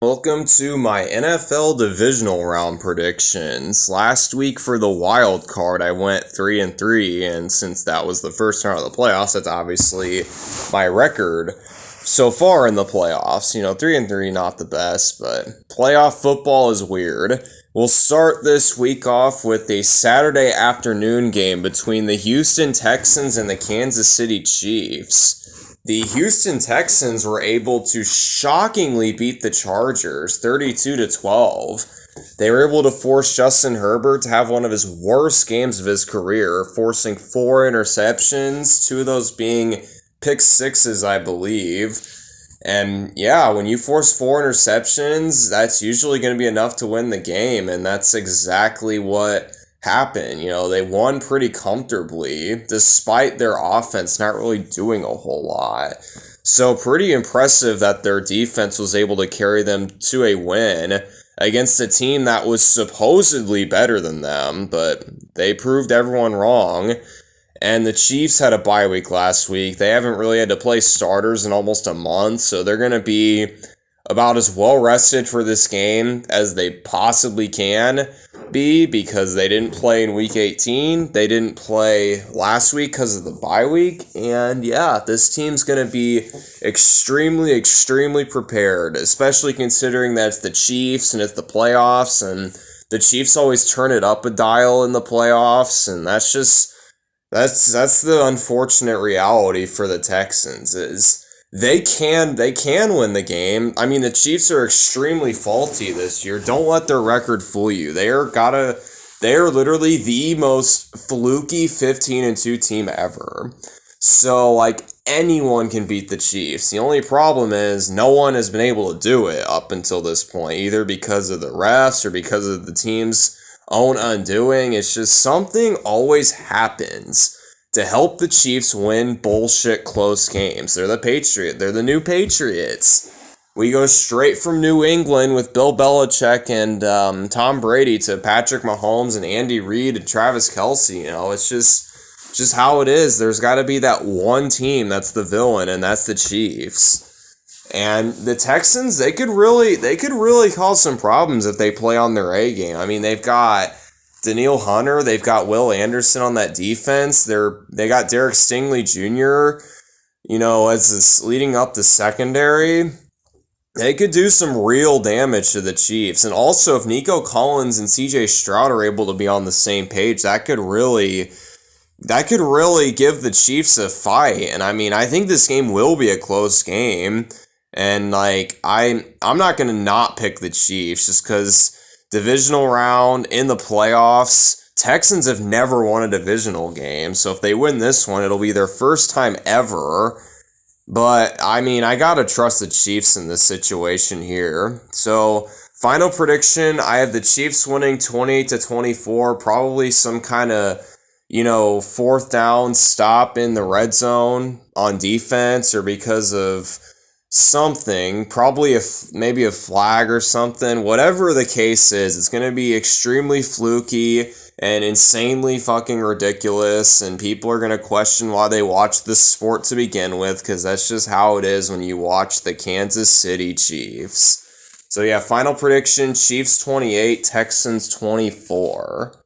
Welcome to my NFL divisional round predictions. Last week for the wild card, I went 3-3, and since that was the first round of the playoffs, that's obviously my record so far in the playoffs. 3-3, not the best, but playoff football is weird. We'll start this week off with a Saturday afternoon game between the Houston Texans and the Kansas City Chiefs. The Houston Texans were able to shockingly beat the Chargers 32-12. They were able to force Justin Herbert to have one of his worst games of his career, forcing 4 interceptions, 2 of those being pick sixes, I believe. And yeah, when you force 4 interceptions, that's usually going to be enough to win the game, and that's exactly what happened. They won pretty comfortably despite their offense not really doing a whole lot. So pretty impressive that their defense was able to carry them to a win against a team that was supposedly better than them, but they proved everyone wrong. And the Chiefs had a bye week last week. They haven't really had to play starters in almost a month, so they're going to be about as well rested for this game as they possibly can be, because they didn't play in week 18. They didn't play last week because of the bye week. And yeah, this team's going to be extremely prepared, especially considering that it's the Chiefs and it's the playoffs, and the Chiefs always turn it up a dial in the playoffs, and that's the unfortunate reality for the Texans is they can win the game. I mean, the Chiefs are extremely faulty this year. Don't let their record fool you. They are literally the most fluky 15-2 team ever. So anyone can beat the Chiefs. The only problem is no one has been able to do it up until this point, either because of the refs or because of the team's own undoing. It's just something always happens to help the Chiefs win bullshit close games. They're the new Patriots. We go straight from New England with Bill Belichick and Tom Brady to Patrick Mahomes and Andy Reid and Travis Kelce. It's just how it is. There's got to be that one team that's the villain, and that's the Chiefs. And the Texans, they could really cause some problems if they play on their A game. I mean, they've got Danielle Hunter, they've got Will Anderson on that defense. They got Derek Stingley Jr., as this leading up the secondary. They could do some real damage to the Chiefs. And also, if Nico Collins and CJ Stroud are able to be on the same page, that could really give the Chiefs a fight. And I mean, I think this game will be a close game. And I'm not going to not pick the Chiefs just because divisional round in the playoffs, Texans have never won a divisional game. So if they win this one, it'll be their first time ever. But I mean, I got to trust the Chiefs in this situation here. So final prediction, I have the Chiefs winning 28-24, probably some kind of, fourth down stop in the red zone on defense, or because of something, probably maybe a flag or something. Whatever the case is, it's going to be extremely fluky and insanely fucking ridiculous, and people are going to question why they watch this sport to begin with, because that's just how it is when you watch the Kansas City Chiefs. So yeah, final prediction, Chiefs 28, Texans 24.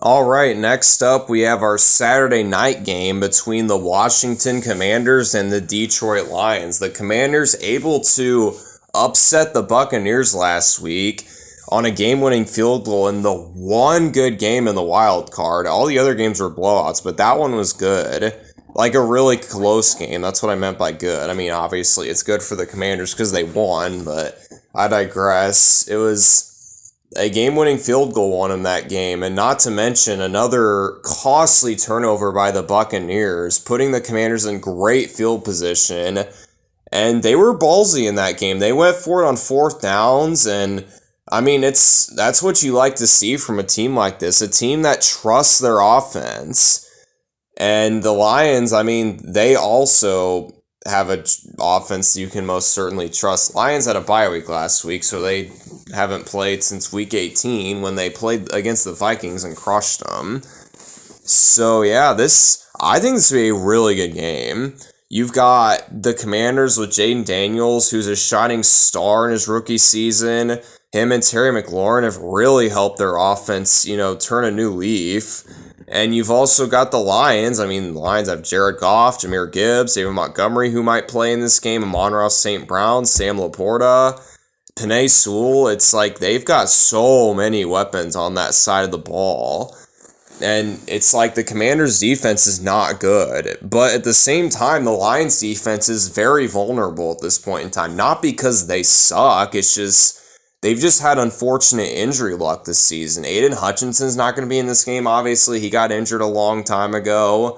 Alright, next up we have our Saturday night game between the Washington Commanders and the Detroit Lions. The Commanders able to upset the Buccaneers last week on a game-winning field goal in the one good game in the wild card. All the other games were blowouts, but that one was good. A really close game. That's what I meant by good. I mean, obviously it's good for the Commanders because they won, but I digress. It was a game-winning field goal won in that game, and not to mention another costly turnover by the Buccaneers, putting the Commanders in great field position, and they were ballsy in that game. They went for it on fourth downs, and I mean, that's what you like to see from a team like this, a team that trusts their offense. And the Lions, I mean, they also have an offense you can most certainly trust. Lions had a bye week last week, so they haven't played since week 18 when they played against the Vikings and crushed them. So yeah, I think this will be a really good game. You've got the Commanders with Jaden Daniels, who's a shining star in his rookie season. Him and Terry McLaurin have really helped their offense, turn a new leaf. And you've also got the Lions. I mean, the Lions have Jared Goff, Jahmyr Gibbs, David Montgomery, who might play in this game, Amon-Ra St. Brown, Sam Laporta, Penei Sewell. It's like they've got so many weapons on that side of the ball. And it's like the Commanders' defense is not good. But at the same time, the Lions' defense is very vulnerable at this point in time. Not because they suck. It's just they've just had unfortunate injury luck this season. Aiden Hutchinson's not going to be in this game, obviously. He got injured a long time ago.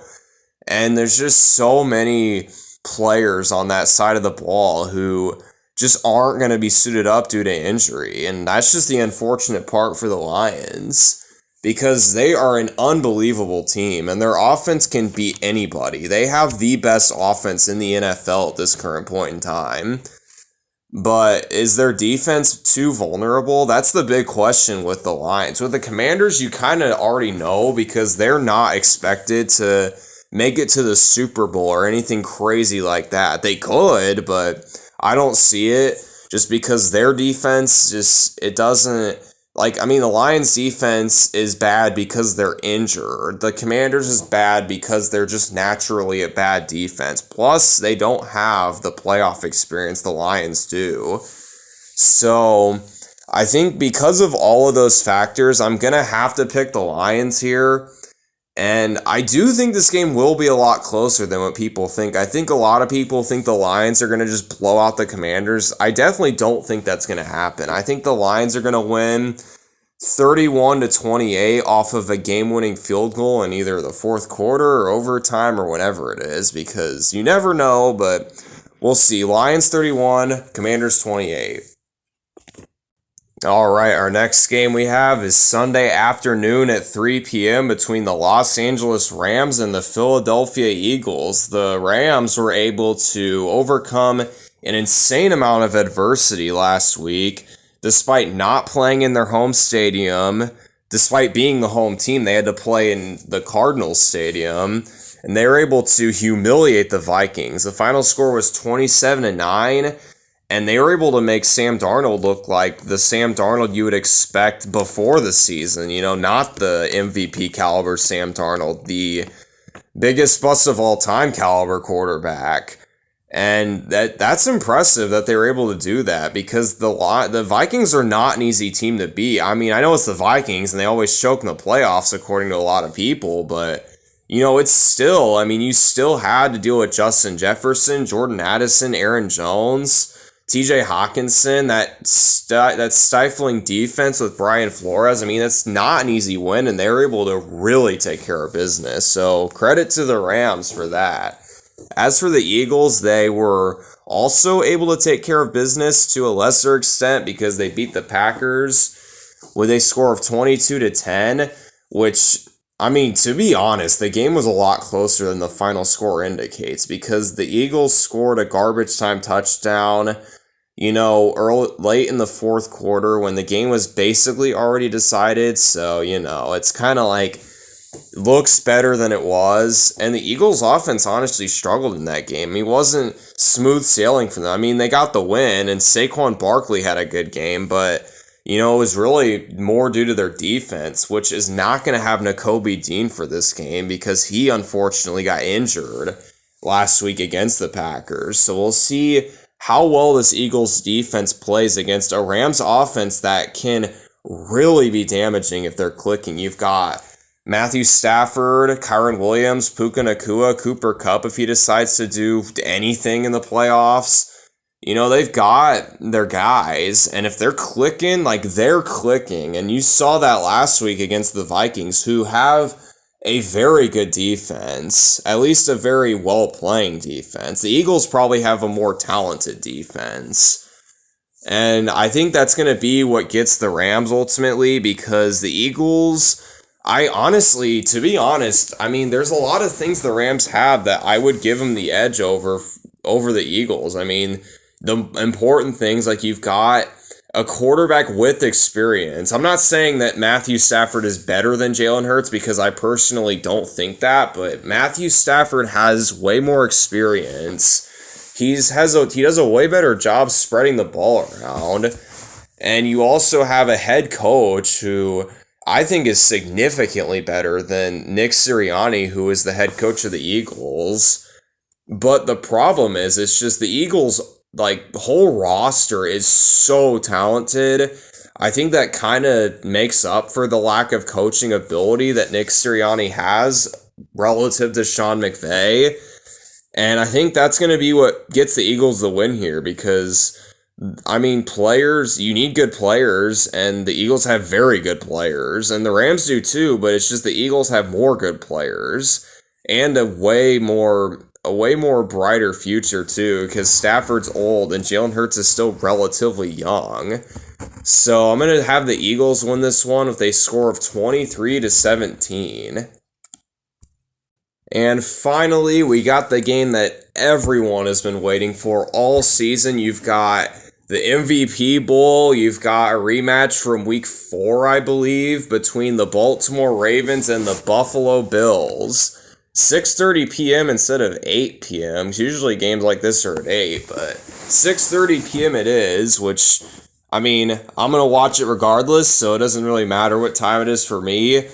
And there's just so many players on that side of the ball who just aren't going to be suited up due to injury. And that's just the unfortunate part for the Lions. Because they are an unbelievable team, and their offense can beat anybody. They have the best offense in the NFL at this current point in time. But is their defense too vulnerable? That's the big question with the Lions. With the Commanders, you kind of already know because they're not expected to make it to the Super Bowl or anything crazy like that. They could, but I don't see it just because their defense it doesn't... the Lions' defense is bad because they're injured. The Commanders is bad because they're just naturally a bad defense. Plus, they don't have the playoff experience the Lions do. So, I think because of all of those factors, I'm going to have to pick the Lions here. And I do think this game will be a lot closer than what people think. I think a lot of people think the Lions are going to just blow out the Commanders. I definitely don't think that's going to happen. I think the Lions are going to win 31-28 off of a game-winning field goal in either the fourth quarter or overtime or whatever it is, because you never know, but we'll see. Lions 31, Commanders 28. All right, our next game we have is Sunday afternoon at 3 p.m. between the Los Angeles Rams and the Philadelphia Eagles. The Rams were able to overcome an insane amount of adversity last week, despite not playing in their home stadium. Despite being the home team, they had to play in the Cardinals stadium, and they were able to humiliate the Vikings. The final score was 27-9. And they were able to make Sam Darnold look like the Sam Darnold you would expect before the season. Not the MVP caliber Sam Darnold, the biggest bust of all time caliber quarterback. And that's impressive that they were able to do that because the Vikings are not an easy team to beat. I mean, I know it's the Vikings and they always choke in the playoffs according to a lot of people, but it's still, you still had to deal with Justin Jefferson, Jordan Addison, Aaron Jones, TJ Hawkinson, that stifling defense with Brian Flores. That's not an easy win, and they were able to really take care of business. So credit to the Rams for that. As for the Eagles, they were also able to take care of business to a lesser extent because they beat the Packers with a score of 22-10, which, to be honest, the game was a lot closer than the final score indicates because the Eagles scored a garbage time touchdown, late in the fourth quarter when the game was basically already decided. So, it's kind of like looks better than it was. And the Eagles offense honestly struggled in that game. It wasn't smooth sailing for them. They got the win and Saquon Barkley had a good game, but it was really more due to their defense, which is not going to have Nakobe Dean for this game because he unfortunately got injured last week against the Packers. So we'll see how well this Eagles defense plays against a Rams offense that can really be damaging if they're clicking. You've got Matthew Stafford, Kyron Williams, Puka Nacua, Cooper Kupp if he decides to do anything in the playoffs. They've got their guys, and if they're clicking, they're clicking. And you saw that last week against the Vikings, who have a very good defense, at least a very well-playing defense. The Eagles probably have a more talented defense. And I think that's going to be what gets the Rams ultimately, because the Eagles, to be honest, there's a lot of things the Rams have that I would give them the edge over the Eagles. The important things, you've got a quarterback with experience. I'm not saying that Matthew Stafford is better than Jalen Hurts because I personally don't think that, but Matthew Stafford has way more experience. He does a way better job spreading the ball around. And you also have a head coach who I think is significantly better than Nick Sirianni, who is the head coach of the Eagles. But the problem is, it's just the Eagles, like, the whole roster is so talented. I think that kind of makes up for the lack of coaching ability that Nick Sirianni has relative to Sean McVay. And I think that's going to be what gets the Eagles the win here because, I mean, players, you need good players, and the Eagles have very good players, and the Rams do too, but it's just the Eagles have more good players and a way more brighter future too, because Stafford's old and Jalen Hurts is still relatively young. So I'm going to have the Eagles win this one with a score of 23-17. And finally, we got the game that everyone has been waiting for all season. You've got the MVP Bowl. You've got a rematch from Week 4, I believe, between the Baltimore Ravens and the Buffalo Bills. 6:30 p.m. instead of 8 p.m. Usually games like this are at 8, but 6:30 p.m. it is, which, I mean, I'm going to watch it regardless, so it doesn't really matter what time it is for me.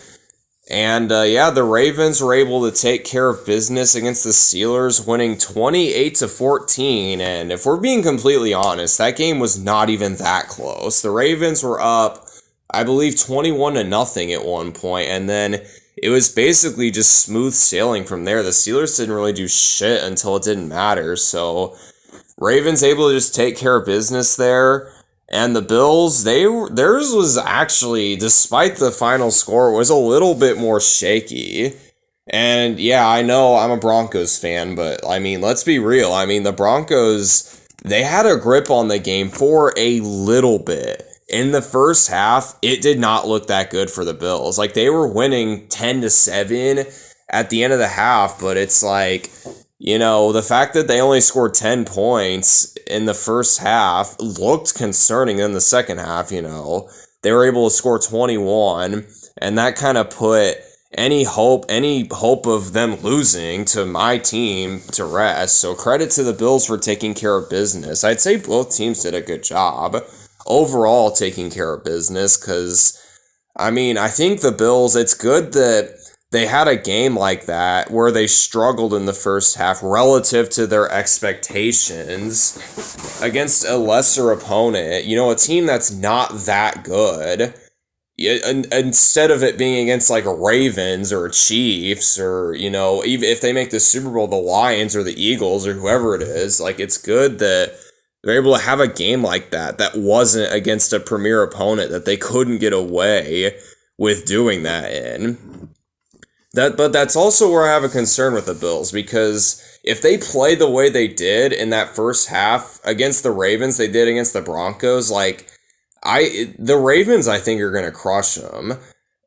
And, the Ravens were able to take care of business against the Steelers, winning 28-14, and if we're being completely honest, that game was not even that close. The Ravens were up, I believe, 21-0 at one point, and then it was basically just smooth sailing from there. The Steelers didn't really do shit until it didn't matter, so Ravens able to just take care of business there. And the Bills, theirs was actually, despite the final score, was a little bit more shaky. And yeah, I know I'm a Broncos fan, but I mean, let's be real. I mean, the Broncos, they had a grip on the game for a little bit. In the first half, it did not look that good for the Bills. Like, they were winning 10-7 at the end of the half, but it's like, you know, the fact that they only scored 10 points in the first half looked concerning in the second half, you know. They were able to score 21, and that kind of put any hope of them losing to my team to rest. So credit to the Bills for taking care of business. I'd say both teams did a good job overall taking care of business because, I mean, I think the Bills, it's good that they had a game like that where they struggled in the first half relative to their expectations against a lesser opponent, you know, a team that's not that good. Instead of it being against like Ravens or Chiefs or, you know, even if they make the Super Bowl, the Lions or the Eagles or whoever it is, like, it's good that they're able to have a game like that wasn't against a premier opponent that they couldn't get away with doing that in. But that's also where I have a concern with the Bills, because if they play the way they did in that first half against the Ravens, they did against the Broncos, like, the Ravens, I think, are going to crush them.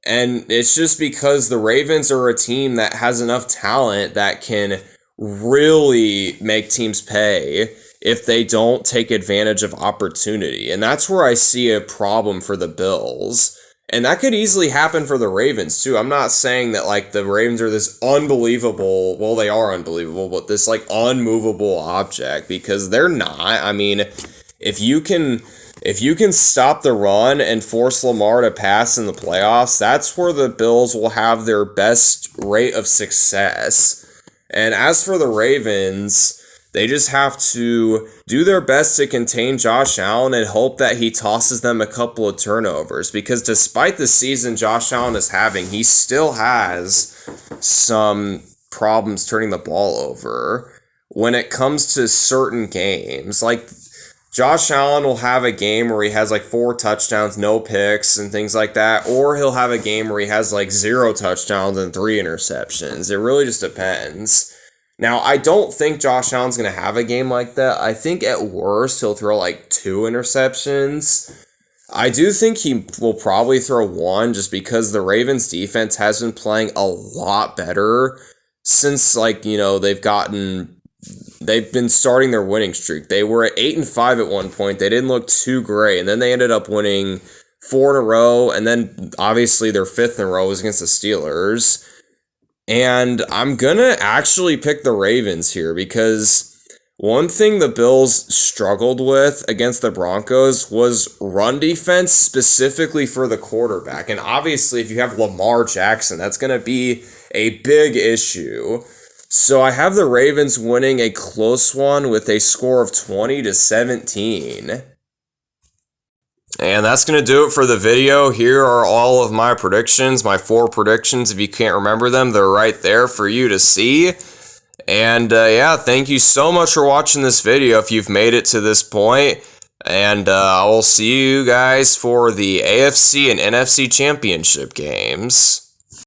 And it's just because the Ravens are a team that has enough talent that can really make teams pay if they don't take advantage of opportunity. And that's where I see a problem for the Bills. And that could easily happen for the Ravens, too. I'm not saying that, like, the Ravens are this unbelievable, well, they are unbelievable, but this, like, unmovable object, because they're not. I mean, if you can stop the run and force Lamar to pass in the playoffs, that's where the Bills will have their best rate of success. And as for the Ravens, they just have to do their best to contain Josh Allen and hope that he tosses them a couple of turnovers. Because despite the season Josh Allen is having, he still has some problems turning the ball over when it comes to certain games. Like, Josh Allen will have a game where he has like 4 touchdowns, no picks, and things like that. Or he'll have a game where he has like 0 touchdowns and 3 interceptions. It really just depends. Now, I don't think Josh Allen's going to have a game like that. I think at worst he'll throw like 2 interceptions. I do think he will probably throw 1 just because the Ravens defense has been playing a lot better since, like, you know, they've gotten they've been starting their winning streak. They were at 8-5 at one point. They didn't look too great, and then they ended up winning 4 in a row, and then obviously their 5th in a row was against the Steelers. And I'm gonna actually pick the Ravens here because one thing the Bills struggled with against the Broncos was run defense, specifically for the quarterback. And obviously, if you have Lamar Jackson, that's going to be a big issue. So I have the Ravens winning a close one with a score of 20-17. And that's going to do it for the video. Here are all of my predictions, my 4 predictions. If you can't remember them, they're right there for you to see. And yeah, thank you so much for watching this video if you've made it to this point. And I will see you guys for the AFC and NFC Championship games.